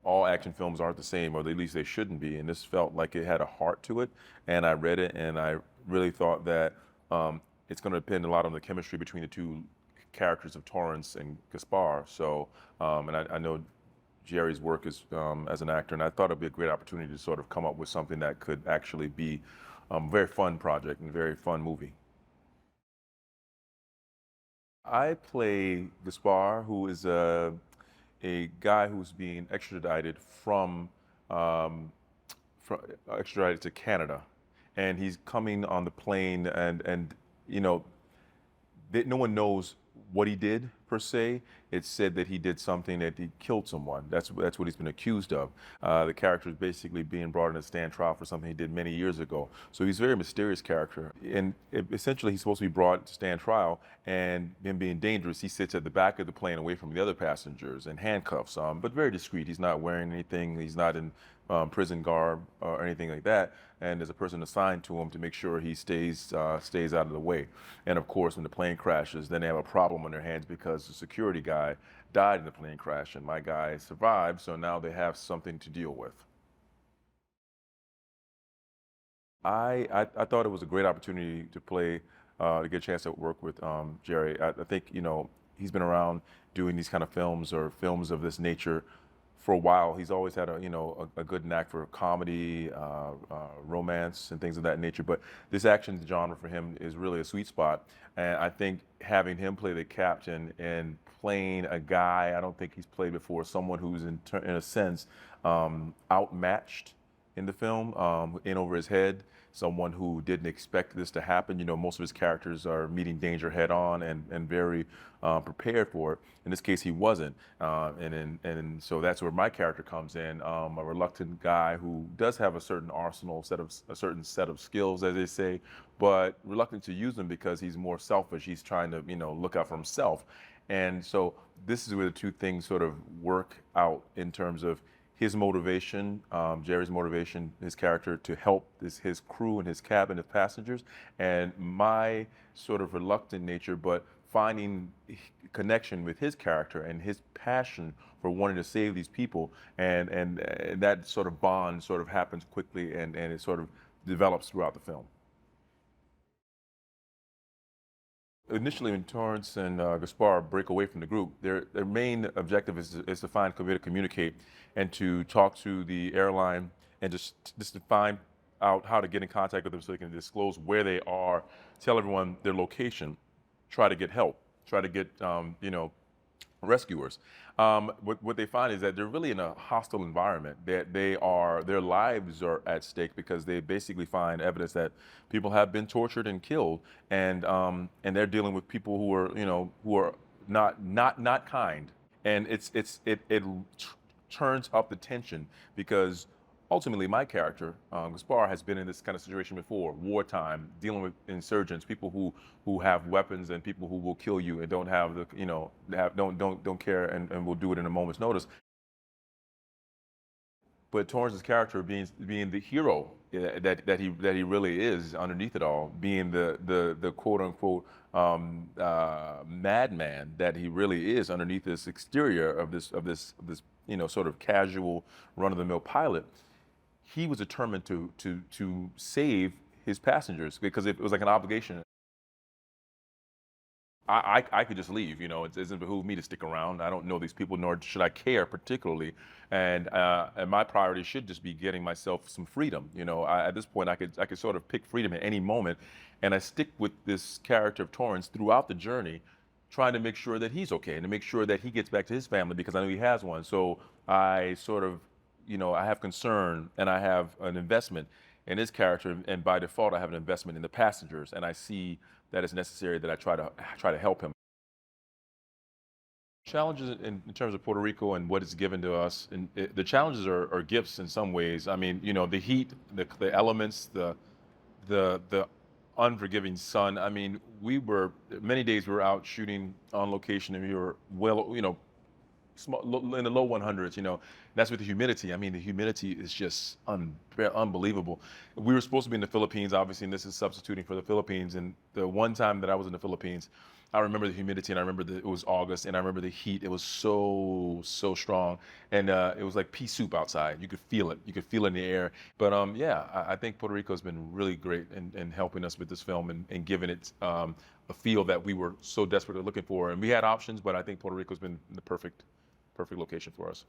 all action films aren't the same, or at least they shouldn't be. And this felt like it had a heart to it. And I read it, and I really thought that it's going to depend a lot on the chemistry between the two characters of Torrance and Gaspare. So, and I know Jerry's work as an actor, and I thought it'd be a great opportunity to sort of come up with something that could actually be a very fun project and a very fun movie. I play Gaspar, who is a guy who's being extradited um, from extradited to Canada, and he's coming on the plane, and you know, no one knows what he did per se. It's said that he did something, that he killed someone. That's what he's been accused of. The character is basically being brought in a stand trial for something he did many years ago. So he's a very mysterious character, and essentially he's supposed to be brought to stand trial. And him being dangerous, he sits at the back of the plane, away from the other passengers, in handcuffs, but very discreet. He's not wearing anything. He's not in prison garb or anything like that. And there's a person assigned to him to make sure he stays out of the way. And of course, when the plane crashes, then they have a problem on their hands because the security guy died in the plane crash, and my guy survived. So now they have something to deal with. I thought it was a great opportunity to play, to get a chance to work with Jerry. I think, he's been around doing these kind of films, or films of this nature, for a while. He's always had a good knack for comedy, romance, and things of that nature. But this action genre for him is really a sweet spot. And I think having him play the captain and playing a guy I don't think he's played before, someone who's in a sense outmatched in the film, in over his head, someone who didn't expect this to happen. Most of his characters are meeting danger head on, and very prepared for it. In this case, he wasn't. And so that's where my character comes in, a reluctant guy who does have a certain a certain set of skills, as they say, but reluctant to use them because he's more selfish. He's trying to, look out for himself. And so this is where the two things sort of work out in terms of his motivation, Jerry's motivation, his character, to help his crew and his cabin of passengers, and my sort of reluctant nature, but finding connection with his character and his passion for wanting to save these people, and that sort of bond sort of happens quickly, and it sort of develops throughout the film. Initially, when Torrance and Gaspar break away from the group, their main objective is to find a way to communicate and to talk to the airline, and just to find out how to get in contact with them so they can disclose where they are, tell everyone their location, try to get help, try to get rescuers. What they find is that they're really in a hostile environment. Their lives are at stake because they basically find evidence that people have been tortured and killed, and they're dealing with people who are not kind, and it turns up the tension because ultimately my character, Gaspar, has been in this kind of situation before, wartime, dealing with insurgents, people who have weapons, and people who will kill you and don't have the, don't care, and will do it in a moment's notice. But Torrance's character being the hero, that he really is underneath it all, being the quote unquote madman that he really is underneath this exterior of this sort of casual run of the mill pilot. He was determined to save his passengers because it was like an obligation. I could just leave, it doesn't behoove me to stick around. I don't know these people, nor should I care particularly. And my priority should just be getting myself some freedom. At this point, I could sort of pick freedom at any moment. And I stick with this character of Torrance throughout the journey, trying to make sure that he's okay and to make sure that he gets back to his family because I know he has one. So I sort of, I have concern and I have an investment in his character, and by default, I have an investment in the passengers, and I see that it's necessary that I try to help him. Challenges in terms of Puerto Rico and what it's given to us, and the challenges are gifts in some ways. I mean, the heat, the elements, the unforgiving sun. I mean, many days we were out shooting on location, and we were well, in the low 100s, That's with the humidity. I mean, the humidity is just unbelievable. We were supposed to be in the Philippines, obviously, and this is substituting for the Philippines. And the one time that I was in the Philippines, I remember the humidity, and I remember it was August, and I remember the heat. It was so strong, and it was like pea soup outside. You could feel it. You could feel it in the air. But yeah, I think Puerto Rico has been really great in helping us with this film and giving it a feel that we were so desperately looking for. And we had options, but I think Puerto Rico's been the perfect location for us.